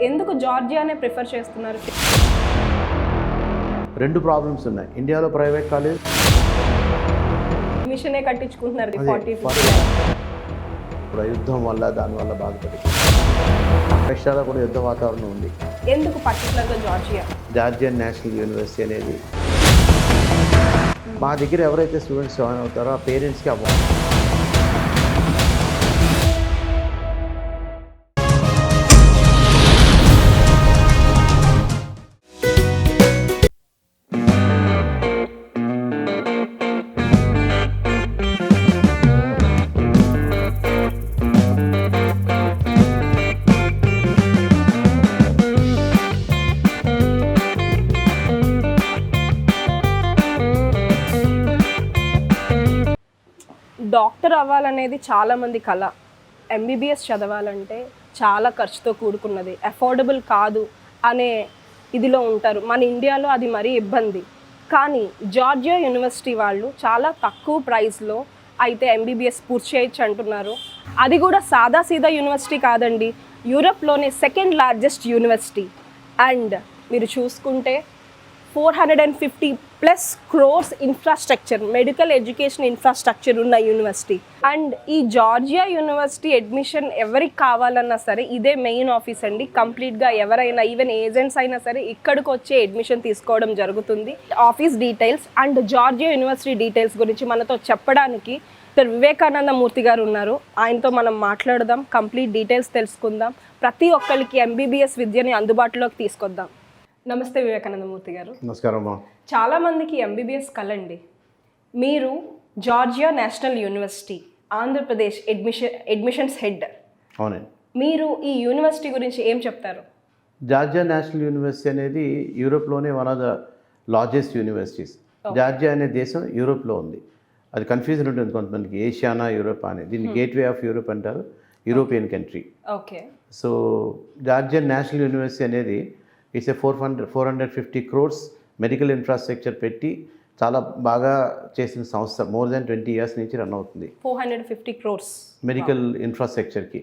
ఎందుకు జార్జియానే ప్రిఫర్ చేస్తున్నారు? రెండు ప్రాబ్లమ్స్ ఉన్నాయి. ఇండియాలో ప్రైవేట్ కాలేజ్ మిషనే కట్టించుకుంటున్నారు 40-50 ఇప్పుడు యుద్ధం వల్ల దానివల్ల బాధపడి రష్యాలో కూడా యుద్ధ వాతావరణం ఉంది. ఎందుకు పర్టికులర్గా జార్జియా? జార్జియన్ నేషనల్ యూనివర్సిటీ అనేది మా దగ్గర ఎవరైతే స్టూడెంట్స్ జాయిన్ అవుతారో ఆ పేరెంట్స్కి అవ్వాలి. డాక్టర్ అవ్వాలనేది చాలామంది కళ. ఎంబీబీఎస్ చదవాలంటే చాలా ఖర్చుతో కూడుకున్నది, అఫోర్డబుల్ కాదు అనే ఇదిలో ఉంటారు. మన ఇండియాలో అది మరీ ఇబ్బంది. కానీ జార్జియా యూనివర్సిటీ వాళ్ళు చాలా తక్కువ ప్రైస్లో అయితే ఎంబీబీఎస్ పూర్తి చేయొచ్చు అంటున్నారు. అది కూడా సాదాసీదా యూనివర్సిటీ కాదండి, యూరప్లోనే సెకండ్ లార్జెస్ట్ యూనివర్సిటీ. అండ్ మీరు చూసుకుంటే 450+ crores infrastructure, medical education infrastructure ఉన్న యూనివర్సిటీ. అండ్ ఈ జార్జియా యూనివర్సిటీ అడ్మిషన్ ఎవరికి కావాలన్నా సరే ఇదే మెయిన్ ఆఫీస్ అండి. కంప్లీట్గా ఎవరైనా ఈవెన్ ఏజెంట్స్ అయినా సరే ఇక్కడికి వచ్చి అడ్మిషన్ తీసుకోవడం జరుగుతుంది. Office details and Georgia university details గురించి మనతో చెప్పడానికి వివేకానంద మూర్తి గారు ఉన్నారు. ఆయనతో మనం మాట్లాడదాం, కంప్లీట్ డీటెయిల్స్ తెలుసుకుందాం, ప్రతి ఒక్కరికి ఎంబీబీఎస్ విద్యని అందుబాటులోకి తీసుకొద్దాం. నమస్తే వివేకానంద మూర్తి గారు. నమస్కారం అమ్మా. చాలామందికి ఎంబీబీఎస్ కలండి. మీరు Georgia national university Andhra Pradesh admissions head. అవునండి. మీరు ఈ యూనివర్సిటీ గురించి ఏం చెప్తారు? జార్జియా నేషనల్ యూనివర్సిటీ అనేది యూరోప్లోనే one of the largest universities. Georgia అనే దేశం యూరోప్లో ఉంది. అది కన్ఫ్యూజన్ ఉంటుంది కొంతమందికి, ఏషియానా యూరోప్ అనేది. దీన్ని గేట్వే ఆఫ్ యూరోప్ అంటారు, European country. Okay. So Georgian national university అనేది ఇట్స్ 450 crores మెడికల్ ఇన్ఫ్రాస్ట్రక్చర్ పెట్టి చాలా బాగా చేసిన సంస్థ. మోర్ దాన్ 20 years నుంచి రన్ అవుతుంది. 450 crores మెడికల్ ఇన్ఫ్రాస్ట్రక్చర్కి.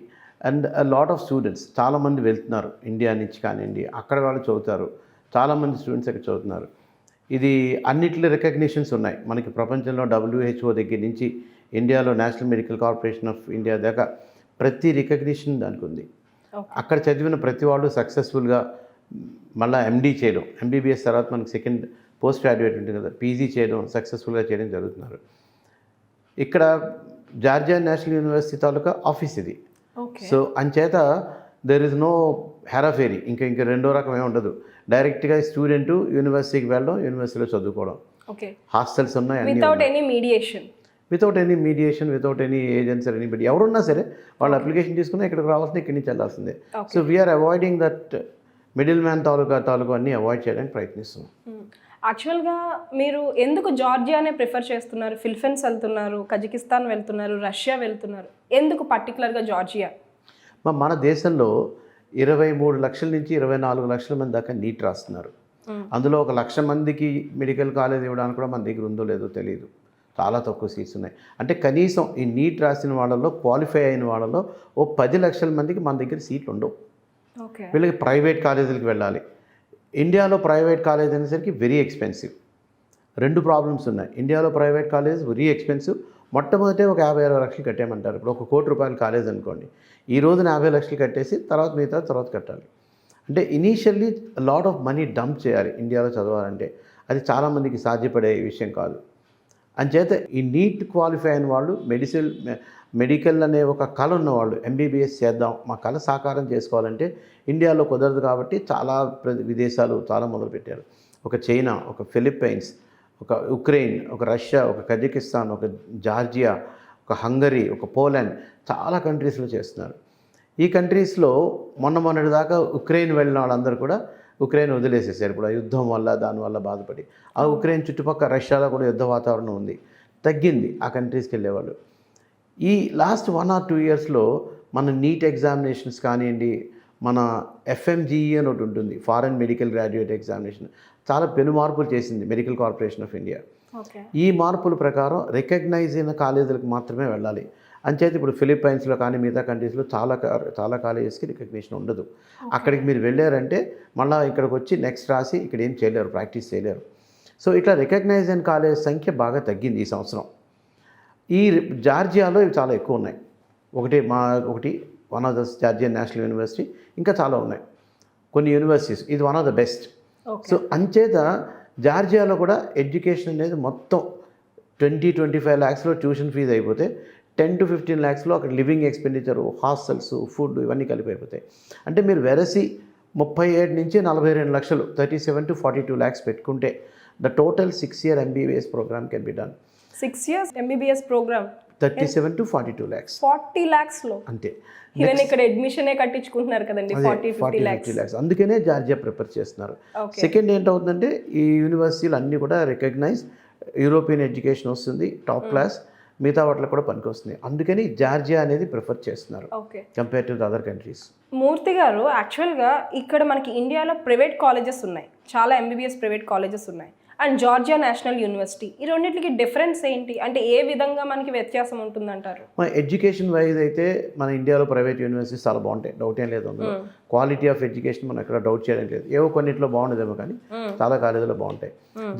అండ్ లాట్ ఆఫ్ స్టూడెంట్స్ చాలామంది వెళ్తున్నారు ఇండియా నుంచి కానివ్వండి, అక్కడ వాళ్ళు చదువుతారు. చాలామంది స్టూడెంట్స్ అక్కడ చదువుతున్నారు. ఇది అన్నిట్లో రికగ్నిషన్స్ ఉన్నాయి మనకి ప్రపంచంలో. WHO దగ్గర నుంచి ఇండియాలో national medical corporation of India దాకా ప్రతి రికగ్నిషన్ దానికి ఉంది. అక్కడ చదివిన ప్రతి వాళ్ళు సక్సెస్ఫుల్గా మళ్ళీ ఎండీ చేయడం, ఎంబీబీఎస్ తర్వాత మనకి సెకండ్ పోస్ట్ గ్రాడ్యుయేట్ ఉంటుంది కదా, పీజీ చేయడం, సక్సెస్ఫుల్గా చేయడం జరుగుతున్నారు. ఇక్కడ జార్జియా నేషనల్ యూనివర్సిటీ తాలూకా ఆఫీస్ ఇది. సో అంచేత దెర్ ఇస్ నో హెరాఫేరీ, ఇంకా రెండో రకమే ఉండదు. డైరెక్ట్గా స్టూడెంట్ యూనివర్సిటీకి వెళ్ళడం, యూనివర్సిటీలో చదువుకోవడం. హాస్టల్స్ ఉన్నాయి, without any mediation, without any agents or anybody. ఎవరున్నా సరే వాళ్ళు అప్లికేషన్ తీసుకుని ఇక్కడికి రావాల్సింది, ఇక్కడి నుంచి వెళ్ళాల్సిందే. So we are avoiding that middle man తాలూకా అన్నీ అవాయిడ్ చేయడానికి ప్రయత్నిస్తున్నాం. యాక్చువల్గా మీరు ఎందుకు జార్జియానే ప్రిఫర్ చేస్తున్నారు? ఫిలిప్పీన్స్ వెళ్తున్నారు, కజకిస్తాన్ వెళ్తున్నారు, రష్యా వెళ్తున్నారు, ఎందుకు పర్టికులర్గా జార్జియా? మన దేశంలో 23 లక్షల నుంచి 24 లక్షల మంది దాకా నీట్ రాస్తున్నారు. అందులో 1 లక్ష మందికి మెడికల్ కాలేజ్ ఇవ్వడానికి కూడా మన దగ్గర ఉందో లేదో తెలియదు. చాలా తక్కువ సీట్స్ ఉన్నాయి. అంటే కనీసం ఈ నీట్ రాసిన వాళ్ళలో, క్వాలిఫై అయిన వాళ్ళలో 10 లక్షల మందికి మన దగ్గర సీట్లు ఉండవు. వీళ్ళకి ప్రైవేట్ కాలేజీలకు వెళ్ళాలి. ఇండియాలో ప్రైవేట్ కాలేజ్ అనేసరికి వెరీ ఎక్స్పెన్సివ్. రెండు ప్రాబ్లమ్స్ ఉన్నాయి. ఇండియాలో ప్రైవేట్ కాలేజ్ వెరీ ఎక్స్పెన్సివ్. మొట్టమొదటే 50-60 లక్షలు కట్టేయమంటారు. ఇప్పుడు 1 కోటి రూపాయల కాలేజ్ అనుకోండి, ఈ రోజున 50 లక్షలు కట్టేసి తర్వాత కట్టాలి. అంటే initially lot of money dump చేయాలి ఇండియాలో చదవాలంటే. అది చాలామందికి సాధ్యపడే విషయం కాదు. అంచేత ఈ నీట్ క్వాలిఫై అయిన వాళ్ళు, మెడికల్ అనే ఒక కళ ఉన్నవాళ్ళు ఎంబీబీఎస్ చేద్దాం, మా కళ సాకారం చేసుకోవాలంటే ఇండియాలో కుదరదు కాబట్టి చాలా విదేశాలు చాలా మొదలుపెట్టారు. ఒక చైనా, ఒక ఫిలిప్పైన్స్, ఒక ఉక్రెయిన్, ఒక రష్యా, ఒక కజకిస్తాన్, ఒక జార్జియా, ఒక హంగరీ, ఒక పోలాండ్, చాలా కంట్రీస్లో చేస్తున్నారు. ఈ కంట్రీస్లో మొన్నటి దాకా ఉక్రెయిన్ వెళ్ళిన వాళ్ళందరూ కూడా ఉక్రెయిన్ వదిలేసేసారు. ఇప్పుడు ఆ యుద్ధం వల్ల దానివల్ల బాధపడి. ఆ ఉక్రెయిన్ చుట్టుపక్కల రష్యాలో కూడా యుద్ధ వాతావరణం ఉంది, తగ్గింది ఆ కంట్రీస్కి వెళ్ళేవాళ్ళు. ఈ లాస్ట్ 1 or 2 yearsలో మన నీట్ ఎగ్జామినేషన్స్ కానివ్వండి, మన FMGE అని ఒకటి ఉంటుంది, ఫారెన్ మెడికల్ గ్రాడ్యుయేట్ ఎగ్జామినేషన్, చాలా పెను మార్పులు చేసింది మెడికల్ కార్పొరేషన్ ఆఫ్ ఇండియా. ఈ మార్పుల ప్రకారం రికగ్నైజ్ అయిన కాలేజీలకు మాత్రమే వెళ్ళాలి. అంచేత ఇప్పుడు ఫిలిప్పైన్స్లో కానీ మిగతా కంట్రీస్లో చాలా కాలేజెస్కి రికగ్నిషన్ ఉండదు. అక్కడికి మీరు వెళ్ళారంటే మళ్ళీ ఇక్కడికి వచ్చి నెక్స్ట్ రాసి ఇక్కడ ఏం చేయలేరు, ప్రాక్టీస్ చేయలేరు. సో ఇట్లా రికగ్నైజ్ అయిన కాలేజ్ సంఖ్య బాగా తగ్గింది ఈ సంవత్సరం. ఈ జార్జియాలో ఇవి చాలా ఎక్కువ ఉన్నాయి. ఒకటి one of the Georgian national university, ఇంకా చాలా ఉన్నాయి కొన్ని యూనివర్సిటీస్. ఇది one of the best. So అంచేత జార్జియాలో కూడా ఎడ్యుకేషన్ అనేది మొత్తం 20-25 lakhsలో ట్యూషన్ ఫీజు అయిపోతే 10 to 15 lakhsలో అక్కడ లివింగ్ ఎక్స్పెండిచరు, హాస్టల్స్, ఫుడ్ ఇవన్నీ కలిపి అయిపోతాయి. అంటే మీరు వెరసి 37 నుంచి 42 లక్షలు 37 to 42 lakhs పెట్టుకుంటే the total 6-year MBBS programme can be done. 6 years MBBS programme 37 to 42 lakhs 40 lakhsలో అంతే. ఈవెన్ ఇక్కడ అడ్మిషనే కట్టించుకుంటున్నారు కదండి 40-50 lakhs. అందుకనే జార్జియా ప్రిపేర్ చేస్తున్నారు. సెకండ్ ఏంటవుతుందంటే ఈ యూనివర్సిటీలు అన్నీ కూడా రికగ్నైజ్ యూరోపియన్ ఎడ్యుకేషన్ వస్తుంది, టాప్ క్లాస్, మిగతా వాటిలో కూడా పనికి వస్తుంది. అందుకని జార్జియా అనేది ప్రిఫర్ చేస్తున్నారు కంపేర్ టు అదర్ కంట్రీస్. మూర్తి గారు, యాక్చువల్గా ఇక్కడ మనకి ఇండియాలో ప్రైవేట్ కాలేజెస్ ఉన్నాయి, చాలా MBBS ప్రైవేట్ కాలేజెస్ ఉన్నాయి, అండ్ జార్జియా నేషనల్ యూనివర్సిటీ. ఈ రెండింటికి డిఫరెన్స్ ఏంటి? అంటే ఏ విధంగా మనకి వ్యత్యాసం ఉంటుందంటారు? మన ఎడ్యుకేషన్ వైజ్ అయితే మన ఇండియాలో ప్రైవేట్ యూనివర్సిటీస్ చాలా బాగుంటాయి, డౌట్ ఏం లేదు అందులో. క్వాలిటీ ఆఫ్ ఎడ్యుకేషన్ మనం ఎక్కడ డౌట్ చేయడం లేదు. ఏవో కొన్నిట్లో బాగుండదేమో కానీ చాలా కాలేజీలో బాగుంటాయి.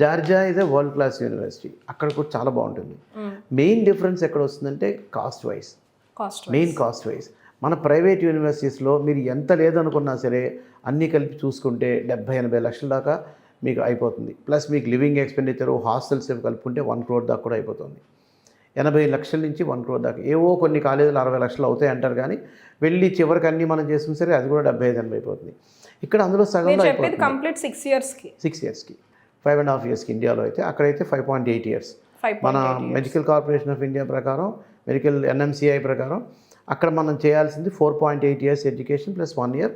Georgia is a world class university, అక్కడ కూడా చాలా బాగుంటుంది. మెయిన్ డిఫరెన్స్ ఎక్కడ వస్తుందంటే కాస్ట్ వైజ్. కాస్ట్ వైజ్ మన ప్రైవేట్ యూనివర్సిటీస్లో మీరు ఎంత లేదనుకున్నా సరే అన్నీ కలిపి చూసుకుంటే 70-80 లక్షల దాకా మీకు అయిపోతుంది. ప్లస్ మీకు లివింగ్ ఎక్స్పెండిచరు, హాస్టల్స్ కలుపుకుంటే 1 crore దాకా కూడా అయిపోతుంది. 80 లక్షల నుంచి 1 crore దాకా. ఏవో కొన్ని కాలేజీలు 60 లక్షలు అవుతాయి అంటారు, కానీ వెళ్ళి చివరికి అన్నీ మనం చేసుకుని సరే అది కూడా 75-80 అయిపోతుంది. ఇక్కడ అందులో సగంలో అయిపోతుంది. కంప్లీట్ 6 yearsకి 5.5 yearsకి ఇండియాలో అయితే, అక్కడైతే 5.8 years. మన మెడికల్ కార్పొరేషన్ ఆఫ్ ఇండియా ప్రకారం, మెడికల్ NMCI ప్రకారం అక్కడ మనం చేయాల్సింది 4.8 years education plus 1 year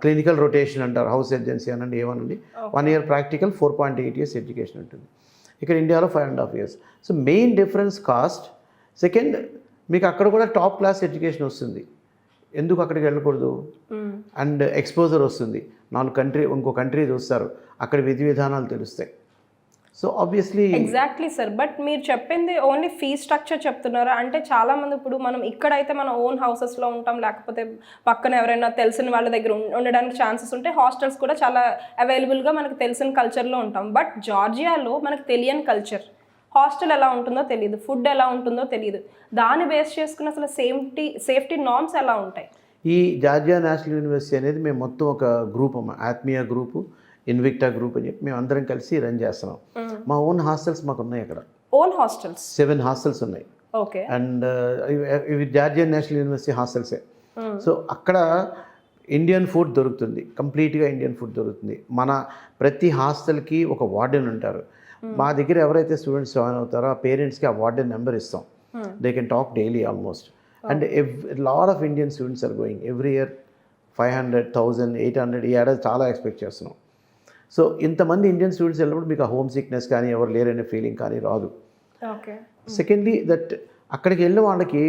clinical rotation అంటారు, హౌస్ సర్జెన్సీ అనండి ఏమనండి, 1 year ప్రాక్టికల్, 4.8 years ఎడ్యుకేషన్ ఉంటుంది. ఇక్కడ ఇండియాలో 5.5 years. So main difference cost. Second, మీకు అక్కడ కూడా టాప్ క్లాస్ ఎడ్యుకేషన్ వస్తుంది, ఎందుకు అక్కడికి వెళ్ళకూడదు? అండ్ ఎక్స్పోజర్ వస్తుంది, ఇంకో కంట్రీ చూస్తారు, అక్కడ విధి విధానాలు తెలుస్తాయి. So obviously exactly sir. But మీరు చెప్పింది ఓన్లీ ఫీ స్ట్రక్చర్ చెప్తున్నారా? అంటే చాలామంది ఇప్పుడు మనం ఇక్కడైతే మన ఓన్ హౌసెస్లో ఉంటాం, లేకపోతే పక్కన ఎవరైనా తెలిసిన వాళ్ళ దగ్గర ఉండడానికి ఛాన్సెస్ ఉంటాయి. హాస్టల్స్ కూడా చాలా అవైలబుల్గా మనకు తెలిసిన కల్చర్లో ఉంటాం. బట్ జార్జియాలో మనకు తెలియని కల్చర్, హాస్టల్ ఎలా ఉంటుందో తెలియదు, ఫుడ్ ఎలా ఉంటుందో తెలియదు. దాన్ని బేస్ చేసుకుని అసలు సేఫ్టీ నార్మ్స్ ఎలా ఉంటాయి? ఈ జార్జియా నేషనల్ యూనివర్సిటీ అనేది మేము మొత్తం ఒక గ్రూప్ అమ్మ, ఆత్మీయ గ్రూపు, ఇన్విక్టా గ్రూప్ అని చెప్పి మేము అందరం కలిసి రన్ చేస్తున్నాం. మా ఓన్ హాస్టల్స్ మాకు ఉన్నాయి. అక్కడ ఓన్ హాస్టల్స్ 7 హాస్టల్స్ ఉన్నాయి. ఓకే. అండ్ ఇవి జార్జియన్ నేషనల్ యూనివర్సిటీ హాస్టల్సే. సో అక్కడ ఇండియన్ ఫుడ్ దొరుకుతుంది, కంప్లీట్గా ఇండియన్ ఫుడ్ దొరుకుతుంది. మన ప్రతి హాస్టల్కి ఒక వార్డెన్ ఉంటారు. మా దగ్గర ఎవరైతే స్టూడెంట్స్ జాయిన్ అవుతారో ఆ పేరెంట్స్కి ఆ వార్డెన్ నెంబర్ ఇస్తాం. They can talk daily almost. And lot of Indian students are going every year. 500, 1000, 800 ఈ ఏడాది చాలా ఎక్స్పెక్ట్ చేస్తున్నాం. సో ఇంతమంది ఇండియన్ స్టూడెంట్స్ వెళ్ళినప్పుడు మీకు ఆ హోమ్ సిక్నెస్ కానీ ఎవరు లేరనే ఫీలింగ్ కానీ రాదు. సెకండ్లీ దట్ అక్కడికి వెళ్ళిన వాళ్ళకి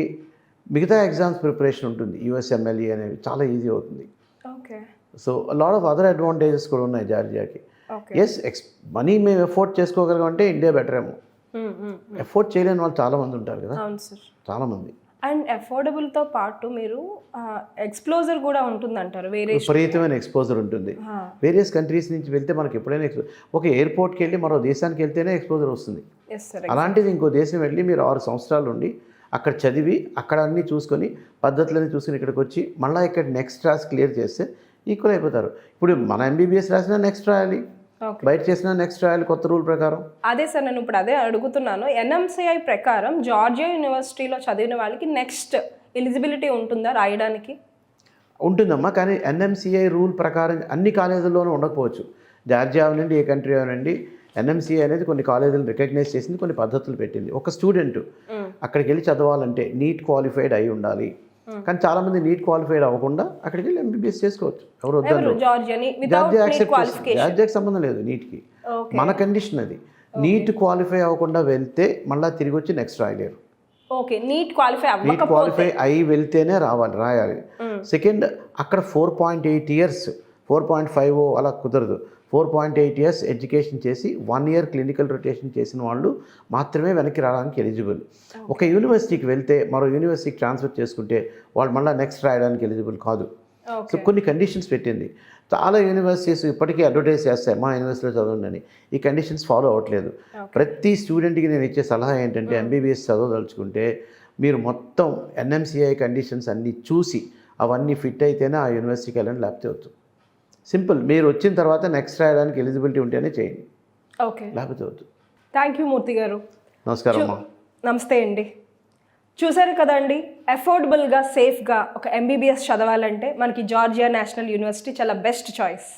మిగతా ఎగ్జామ్స్ ప్రిపరేషన్ ఉంటుంది, USMLE అనేవి చాలా ఈజీ అవుతుంది. So lot of other advantages కూడా ఉన్నాయి జార్జియాకి. ఎస్, మనీ మేము ఎఫోర్డ్ చేసుకోగలం అంటే ఇండియా బెటర్ ఏమో. ఎఫోర్డ్ చేయలేని వాళ్ళు చాలామంది ఉంటారు కదా, చాలామంది. అండ్ అఫోర్డబుల్తో పాటు మీరు ఎక్స్ప్లోజర్ కూడా ఉంటుందంటారు, విపరీతమైన ఎక్స్పోజర్ ఉంటుంది. వేరియస్ కంట్రీస్ నుంచి వెళ్తే మనకి ఎప్పుడైనా ఒక ఎయిర్పోర్ట్కి వెళ్ళి మరో దేశానికి వెళ్తేనే ఎక్స్పోజర్ వస్తుంది. అలాంటిది ఇంకో దేశం వెళ్ళి మీరు 6 సంవత్సరాలు ఉండి అక్కడ చదివి అక్కడ అన్నీ చూసుకొని పద్ధతులన్నీ చూసుకొని ఇక్కడికి వచ్చి మళ్ళీ ఇక్కడ నెక్స్ట్ రాసి క్లియర్ చేస్తే ఈక్వల్ అయిపోతారు. ఇప్పుడు మన MBBS రాసినా నెక్స్ట్ రాయాలి, బయట చేసిన నెక్స్ట్ రాయాలి కొత్త రూల్ ప్రకారం. అదే సార్, నేను ఇప్పుడు అదే అడుగుతున్నాను. NMCI ప్రకారం జార్జియా యూనివర్సిటీలో చదివిన వాళ్ళకి నెక్స్ట్ ఎలిజిబిలిటీ ఉంటుందా రాయడానికి? ఉంటుందమ్మా, కానీ NMCI రూల్ ప్రకారం అన్ని కాలేజీల్లోనూ ఉండకపోవచ్చు. జార్జియా నుండి ఏ కంట్రీ అవనండి, NMCI అనేది కొన్ని కాలేజీలను రికగ్నైజ్ చేసింది, కొన్ని పద్ధతులు పెట్టింది. ఒక స్టూడెంట్ అక్కడికి వెళ్ళి చదవాలంటే నీట్ క్వాలిఫైడ్ అయి ఉండాలి. కానీ చాలా మంది నీట్ క్వాలిఫైడ్ అవ్వకుండా అక్కడికి వెళ్ళి MBBS చేసుకోవచ్చు. ఎవరు వద్దు, జార్జియాకి సంబంధం లేదు నీట్కి. మన కండిషన్ అది. నీట్ క్వాలిఫై అవ్వకుండా వెళ్తే మళ్ళీ తిరిగి వచ్చి నెక్స్ట్ రాయలేరు. నీట్ క్వాలిఫై అయి వెళ్తేనే రాయాలి. సెకండ్, అక్కడ 4.8 years 4.50 అలా కుదరదు. 4.8 ఇయర్స్ ఎడ్యుకేషన్ చేసి 1 ఇయర్ క్లినికల్ రొటేషన్ చేసిన వాళ్ళు మాత్రమే వెనక్కి రావడానికి ఎలిజిబుల్. ఒక యూనివర్సిటీకి వెళ్తే మరో యూనివర్సిటీకి ట్రాన్స్ఫర్ చేసుకుంటే వాళ్ళు మళ్ళీ నెక్స్ట్ రాయడానికి ఎలిజిబుల్ కాదు. సో కొన్ని కండిషన్స్ పెట్టింది. చాలా యూనివర్సిటీస్ ఇప్పటికీ అడ్వర్టైజ్ చేస్తాయి మా యూనివర్సిటీలో చదవండి అని. ఈ కండిషన్స్ ఫాలో అవ్వట్లేదు. ప్రతి స్టూడెంట్కి నేను ఇచ్చే సలహా ఏంటంటే ఎంబీబీఎస్ చదవదలుచుకుంటే మీరు మొత్తం ఎన్ఎంసిఐ కండిషన్స్ అన్నీ చూసి అవన్నీ ఫిట్ అయితేనే ఆ యూనివర్సిటీకి వెళ్ళండి, లేకపోతే వద్దు. సింపుల్. మీరు వచ్చిన తర్వాత నెక్స్ట్ రాయడానికి ఎలిజిబిలిటీ ఉంటేనే చేయండి, ఓకే, లేకపోతే వద్దు. థ్యాంక్ యూ మూర్తి గారు. నమస్కారం అమ్మా. నమస్తే అండి. చూసారు కదండి, అఫోర్డబుల్గా సేఫ్గా ఒక ఎంబీబీఎస్ చదవాలంటే మనకి జార్జియా నేషనల్ యూనివర్సిటీ చాలా బెస్ట్ చాయిస్.